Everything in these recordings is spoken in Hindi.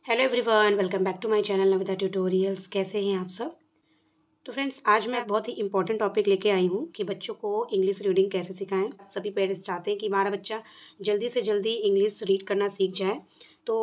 Hello everyone, welcome back to my channel Navita tutorials. कैसे हैं आप सब? तो फ्रेंड्स, आज मैं बहुत ही इंपॉर्टेंट टॉपिक लेके आई हूँ कि बच्चों को इंग्लिश रीडिंग कैसे सिखाएं। सभी पेरेंट्स चाहते हैं कि हमारा बच्चा जल्दी से जल्दी इंग्लिश रीड करना सीख जाए। तो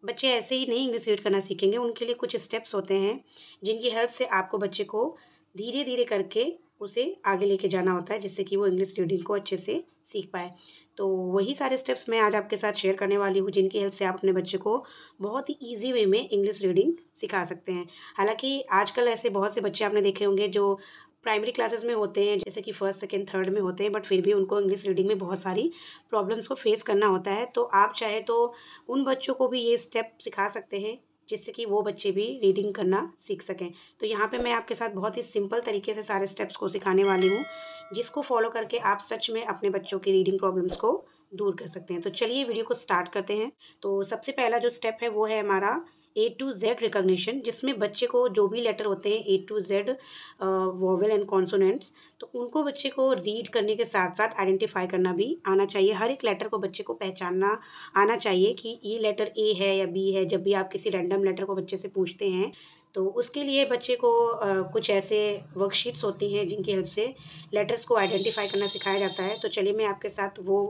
बच्चे ऐसे ही नहीं इंग्लिश रीड करना सीखेंगे, उनके लिए कुछ स्टेप्स होते हैं जिनकी हेल्प से आपको बच्चे को धीरे धीरे करके उसे आगे लेके जाना होता है, जिससे कि वो इंग्लिश रीडिंग को अच्छे से सीख पाए। तो वही सारे स्टेप्स मैं आज आपके साथ शेयर करने वाली हूँ, जिनकी हेल्प से आप अपने बच्चे को बहुत ही ईजी वे में इंग्लिश रीडिंग सिखा सकते हैं। हालांकि आजकल ऐसे बहुत से बच्चे आपने देखे होंगे जो प्राइमरी क्लासेस में होते हैं, जैसे कि फर्स्ट सेकंड थर्ड में होते हैं, बट फिर भी उनको इंग्लिश रीडिंग में बहुत सारी प्रॉब्लम्स को फेस करना होता है। तो आप चाहे तो उन बच्चों को भी ये स्टेप सिखा सकते हैं, जिससे कि वो बच्चे भी रीडिंग करना सीख सकें। तो यहाँ पे मैं आपके साथ बहुत ही सिंपल तरीके से सारे स्टेप्स को सिखाने वाली हूँ, जिसको फॉलो करके आप सच में अपने बच्चों की रीडिंग प्रॉब्लम्स को दूर कर सकते हैं। तो चलिए वीडियो को स्टार्ट करते हैं। तो सबसे पहला जो स्टेप है वो है हमारा A to Z रिकॉग्निशन, जिसमें बच्चे को जो भी लेटर होते हैं A to Z vowel and consonants, तो उनको बच्चे को रीड करने के साथ साथ आइडेंटिफाई करना भी आना चाहिए। हर एक लेटर को बच्चे को पहचानना आना चाहिए कि ये लेटर ए है या बी है। जब भी आप किसी रैंडम लेटर को बच्चे से पूछते हैं, तो उसके लिए बच्चे को कुछ ऐसे वर्कशीट्स होती हैं जिनकी हेल्प से लेटर्स को आइडेंटिफाई करना सिखाया जाता है। तो चलिए मैं आपके साथ वो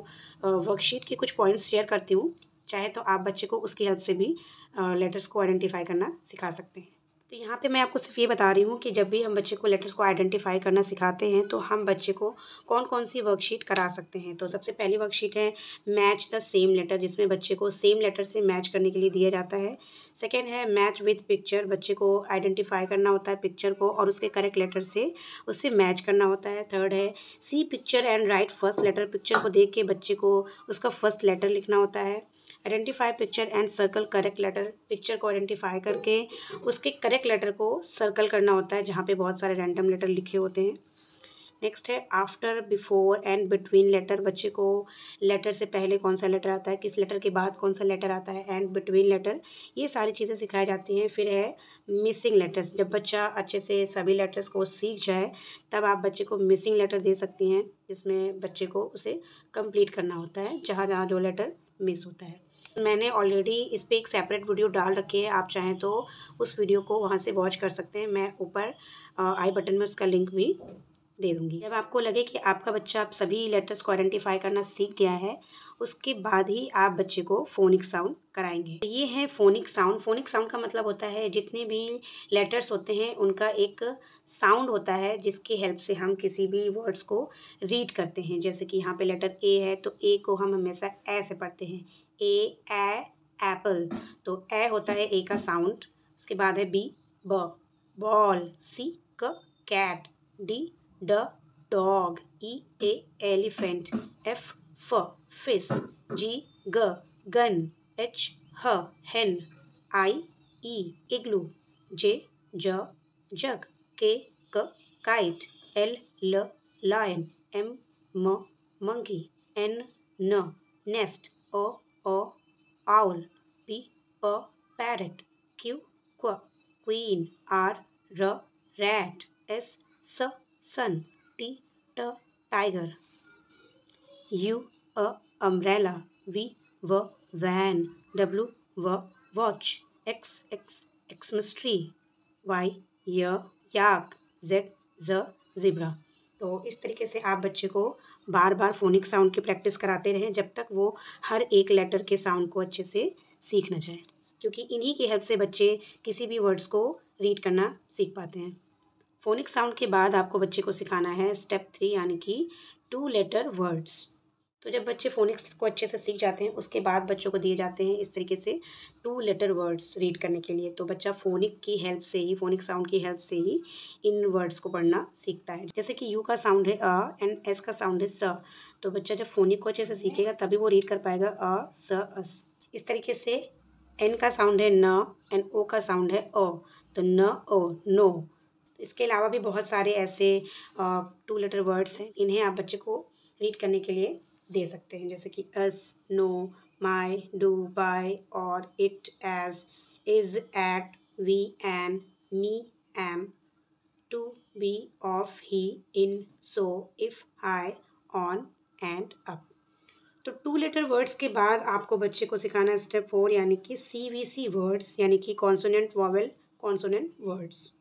वर्कशीट के कुछ पॉइंट्स शेयर करती हूँ। चाहे तो आप बच्चे को उसकी हेल्प से भी लेटर्स को आइडेंटिफाई करना सिखा सकते हैं। तो यहाँ पे मैं आपको सिर्फ ये बता रही हूँ कि जब भी हम बच्चे को लेटर्स को आइडेंटिफाई करना सिखाते हैं, तो हम बच्चे को कौन कौन सी वर्कशीट करा सकते हैं। तो सबसे पहली वर्कशीट है मैच द सेम लेटर, जिसमें बच्चे को सेम लेटर से मैच करने के लिए दिया जाता है। सेकेंड है मैच विथ पिक्चर, बच्चे को आइडेंटिफाई करना होता है पिक्चर को और उसके करेक्ट लेटर से उससे मैच करना होता है। थर्ड है see picture and write first letter, picture को देख के बच्चे को उसका फर्स्ट लेटर लिखना होता है। Identify picture and circle correct letter, picture को आइडेंटिफाई करके उसके करेक्ट लेटर को सर्कल करना होता है जहाँ पे बहुत सारे रैंडम लेटर लिखे होते हैं। नेक्स्ट है after before and between letter, बच्चे को लेटर से पहले कौन सा लेटर आता है, किस लेटर के बाद कौन सा लेटर आता है, एंड बिटवीन लेटर, ये सारी चीज़ें सिखाई जाती हैं। फिर है मिसिंग लेटर्स, जब बच्चा अच्छे से सभी लेटर्स को सीख जाए तब आप बच्चे को मिसिंग लेटर दे सकती हैं, जिसमें बच्चे को उसे कंप्लीट करना होता है जहाँ जहाँ जो लेटर मिस होता है। मैंने ऑलरेडी इस पर एक सेपरेट वीडियो डाल रखी है, आप चाहें तो उस वीडियो को वहाँ से वॉच कर सकते हैं। मैं ऊपर आई बटन में उसका लिंक भी दे दूँगी। जब आपको लगे कि आपका बच्चा आप सभी लेटर्स को आइडेंटिफाई करना सीख गया है, उसके बाद ही आप बच्चे को फोनिक साउंड कराएंगे। तो ये है फोनिक साउंड। फोनिक साउंड का मतलब होता है जितने भी लेटर्स होते हैं उनका एक साउंड होता है, जिसकी हेल्प से हम किसी भी वर्ड्स को रीड करते हैं। जैसे कि यहाँ पे लेटर ए है, तो ए को हम हमेशा ए से पढ़ते हैं, ए एप्पल। तो ए होता है ए का साउंड। उसके बाद है बी ब बॉल, सी क कैट, डी ड डॉग, ई ए एलिफेंट, एफ फ फिश, जी ग गन, एच ह hen, आई ई इग्लू, जे ज जग, के क काइट, एल ल लायन, एम म मंकी, एन न नेस्ट, ओ owl, p p parrot, q queen, r rat, s sun, t tiger, u umbrella, v van, w watch, x Xmas tree, y yak, z zebra। तो इस तरीके से आप बच्चे को बार बार फोनिक साउंड की प्रैक्टिस कराते रहें जब तक वो हर एक लेटर के साउंड को अच्छे से सीख न जाए, क्योंकि इन्हीं की हेल्प से बच्चे किसी भी वर्ड्स को रीड करना सीख पाते हैं। फोनिक साउंड के बाद आपको बच्चे को सिखाना है स्टेप 3, यानी कि 2 लेटर वर्ड्स। तो जब बच्चे फोनिक्स को अच्छे से सीख जाते हैं, उसके बाद बच्चों को दिए जाते हैं इस तरीके से 2 लेटर वर्ड्स रीड करने के लिए। तो बच्चा फोनिक की हेल्प से ही, फोनिक साउंड की हेल्प से ही इन वर्ड्स को पढ़ना सीखता है। जैसे कि यू का साउंड है अ एंड एस का साउंड है स। तो बच्चा जब फोनिक को अच्छे से सीखेगा तभी वो रीड कर पाएगा अ स अस। इस तरीके से एन का साउंड है न एंड ओ का साउंड है ओ, तो न ओ नो। इसके अलावा भी बहुत सारे ऐसे 2 लेटर वर्ड्स हैं, इन्हें आप बच्चे को रीड करने के लिए दे सकते हैं। जैसे कि us, no, my, do, by, or, it, as, is, at, we, an, me, am, to, be, of, he, in, so, if, I, on and up. तो 2 लेटर वर्ड्स के बाद आपको बच्चे को सिखाना है स्टेप 4 यानी कि CVC वर्ड्स यानी कि कॉन्सोनेंट वॉवेल कॉन्सोनेंट वर्ड्स।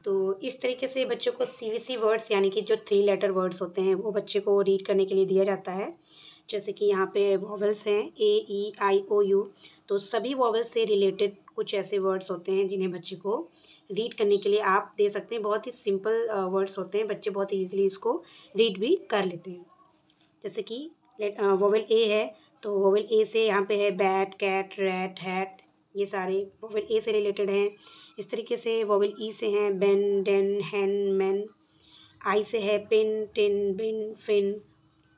तो इस तरीके से बच्चों को CVC वर्ड्स यानी कि जो 3 लेटर वर्ड्स होते हैं वो बच्चे को रीड करने के लिए दिया जाता है। जैसे कि यहाँ पे वॉवेल्स हैं AEIOU, तो सभी वॉवेल्स से रिलेटेड कुछ ऐसे वर्ड्स होते हैं जिन्हें बच्चे को रीड करने के लिए आप दे सकते हैं। बहुत ही सिंपल वर्ड्स होते हैं, बच्चे बहुत ईजिली इसको रीड भी कर लेते हैं। जैसे कि वोवेल ए है तो वोवेल ए से यहाँ पे है बैट, कैट, रैट, हैट, ये सारे वोवेल ए से रिलेटेड हैं। इस तरीके से वोवेल ई से हैं Ben, den, hen, man. I से है pin, tin, bin, fin.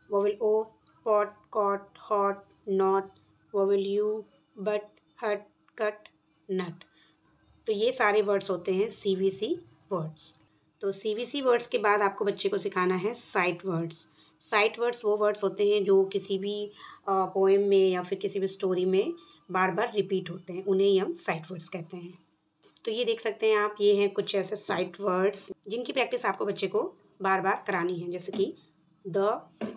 Vowel o pot, cot, hot, not. Vowel u but, hut, cut, nut. तो ये सारे वर्ड्स होते हैं CVC वर्ड्स। तो CVC वर्ड्स के बाद आपको बच्चे को सिखाना है साइट वर्ड्स। साइट वर्ड्स वो वर्ड्स होते हैं जो किसी भी पोएम में या फिर किसी भी स्टोरी में बार बार रिपीट होते हैं, उन्हें ही हम साइट वर्ड्स कहते हैं। तो ये देख सकते हैं आप, ये हैं कुछ ऐसे साइट वर्ड्स जिनकी प्रैक्टिस आपको बच्चे को बार बार करानी है। जैसे कि the,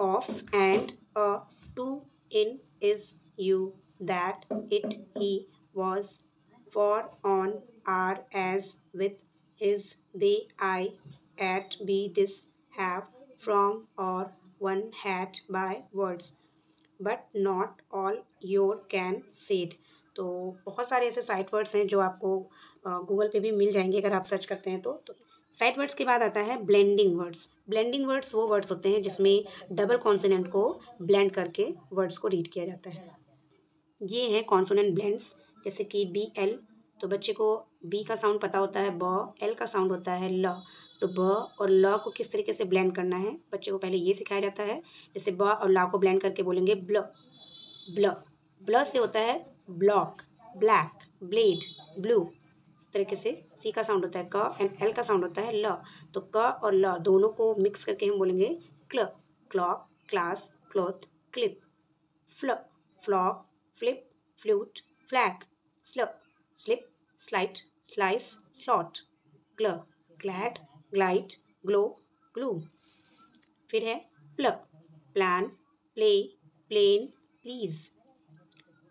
of, and, a, to, in, is, you, that, it, he, was, for, on, are, as, with, is, they, I, at, be, this, have, from, or, one, had, by, words, but not all, your, can, said. तो बहुत सारे ऐसे साइट वर्ड्स हैं जो आपको गूगल पे भी मिल जाएंगे अगर आप सर्च करते हैं तो साइट वर्ड्स के बाद आता है ब्लेंडिंग वर्ड्स। ब्लेंडिंग वर्ड्स वो वर्ड्स होते हैं जिसमें डबल कॉन्सोनेंट को ब्लेंड करके वर्ड्स को रीड किया जाता है। ये हैं कॉन्सोनेंट ब्लेंड्स। जैसे कि BL, तो बच्चे को B का साउंड पता होता है ब, L का साउंड होता है ल। तो ब और ल को किस तरीके से ब्लेंड करना है बच्चे को पहले ये सिखाया जाता है। जैसे ब और ला को ब्लेंड करके बोलेंगे ब्ल, ब्ल। ब्ल से होता है ब्लॉक, ब्लैक, ब्लेड, ब्लू। इस तरीके से C का साउंड होता है क एंड L का साउंड होता है ल। तो क और ल दोनों को मिक्स करके हम बोलेंगे cl, clock, class, cloth, clip, fl, flock, flip, flute, flag, sl, slip, slight, slice, slot, gl, glad, glide, glow, glue. फिर है plug, plan, play, plane, please,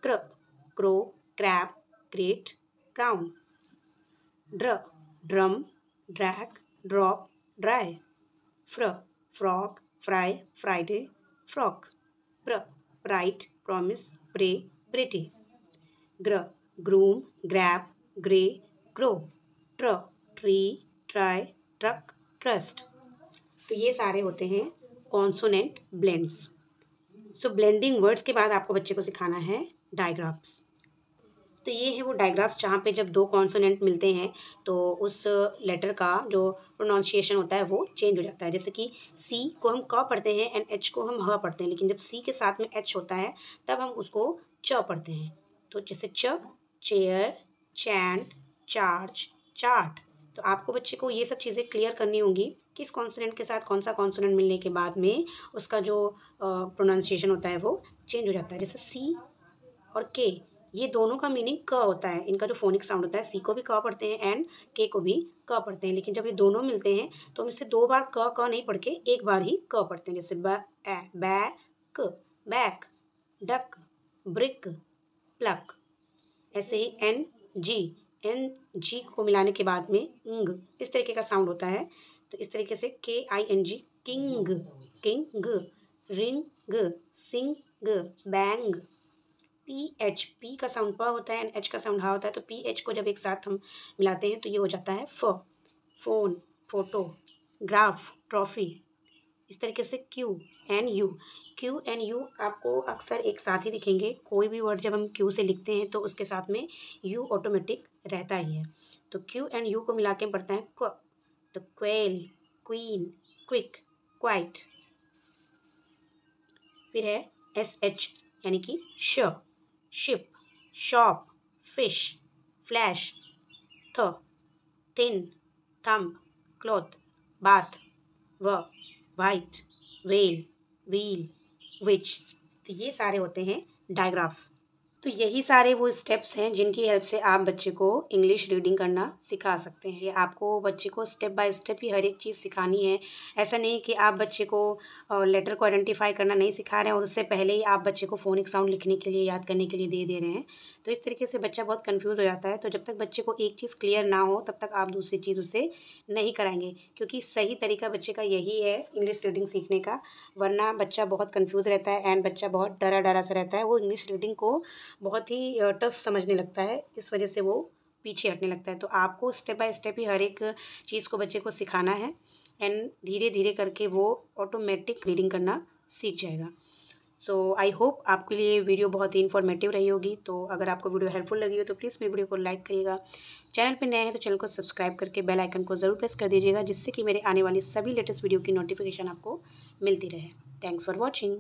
cr, crow, crab, great, crown. Dr, drum, drag, drop, dry. Fr, frock, fry, Friday, frock. Pr, pride, promise, pray, pretty. Gr, groom, grab, grey, grow. Tr, tree, try, truck, trust. तो ये सारे होते हैं consonant blends. So blending words के बाद आपको बच्चे को सिखाना है डायग्राफ्स। तो ये है वो डायग्राफ्स जहाँ पे जब दो कॉन्सोनेंट मिलते हैं तो उस लेटर का जो प्रोनाउंसिएशन होता है वो चेंज हो जाता है। जैसे कि C को हम क पढ़ते हैं एंड H को हम ह पढ़ते हैं, लेकिन जब C के साथ में H होता है तब हम उसको च पढ़ते हैं। तो जैसे च, चेयर, चैंट, चार्ज, चार्ट। तो आपको बच्चे को ये सब चीज़ें क्लियर करनी होंगी किस कॉन्सोनेंट के साथ कौन सा कॉन्सोनेंट मिलने के बाद में उसका जो प्रोनाउंसिएशन होता है वो चेंज हो जाता है। जैसे C और K, ये दोनों का मीनिंग क होता है। इनका जो फोनिक साउंड होता है, C को भी क पढ़ते हैं एंड K को भी क पढ़ते हैं, लेकिन जब ये दोनों मिलते हैं तो हम इससे दो बार क नहीं पढ़ के एक बार ही क पढ़ते हैं। जैसे back, back, duck, brick, pluck. ऐसे ही NG को मिलाने के बाद में इंग इस तरीके का साउंड होता है। तो इस तरीके से KING, किंग, किंग, रिंग, सिंग, बैंग। P का साउंड प होता है एंड H का साउंड हा होता है। तो PH को जब एक साथ हम मिलाते हैं तो ये हो जाता है फ, फोन, फोटो, ग्राफ, ट्रॉफी। इस तरीके से Q एंड यू आपको अक्सर एक साथ ही दिखेंगे। कोई भी वर्ड जब हम Q से लिखते हैं तो उसके साथ में U ऑटोमेटिक रहता ही है। तो Q एंड U को मिला के पढ़ता है क्व। तो क्वेल, क्वीन, क्विक, क्वाइट। फिर है SH यानी कि sh, ship, shop, fish, flash, th, thin, thumb, cloth, bath, white, whale, wheel, which. तो ये सारे होते हैं डायग्राफ्स। तो यही सारे वो स्टेप्स हैं जिनकी हेल्प से आप बच्चे को इंग्लिश रीडिंग करना सिखा सकते हैं। ये आपको बच्चे को स्टेप बाय स्टेप ही हर एक चीज़ सिखानी है। ऐसा नहीं कि आप बच्चे को लेटर को आइडेंटिफ़ाई करना नहीं सिखा रहे हैं और उससे पहले ही आप बच्चे को फ़ोनिक साउंड लिखने के लिए, याद करने के लिए दे रहे हैं। तो इस तरीके से बच्चा बहुत कन्फ्यूज़ हो जाता है। तो जब तक बच्चे को एक चीज़ क्लियर ना हो तब तक आप दूसरी चीज़ उससे नहीं कराएँगे, क्योंकि सही तरीका बच्चे का यही है इंग्लिश रीडिंग सीखने का। वरना बच्चा बहुत कन्फ्यूज़ रहता है एंड बच्चा बहुत डरा-डरा सा रहता है। वो इंग्लिश रीडिंग को बहुत ही टफ समझने लगता है, इस वजह से वो पीछे हटने लगता है। तो आपको स्टेप बाय स्टेप ही हर एक चीज़ को बच्चे को सिखाना है एंड धीरे-धीरे करके वो ऑटोमेटिक रीडिंग करना सीख जाएगा। सो आई होप आपके लिए वीडियो बहुत ही इन्फॉर्मेटिव रही होगी। तो अगर आपको वीडियो हेल्पफुल लगी हो तो प्लीज़ मेरी वीडियो को लाइक करिएगा। चैनल पे नए हैं तो चैनल को सब्सक्राइब करके बेल आइकन को ज़रूर प्रेस कर दीजिएगा, जिससे कि मेरे आने वाली सभी लेटेस्ट वीडियो की नोटिफिकेशन आपको मिलती रहे। Thanks for watching.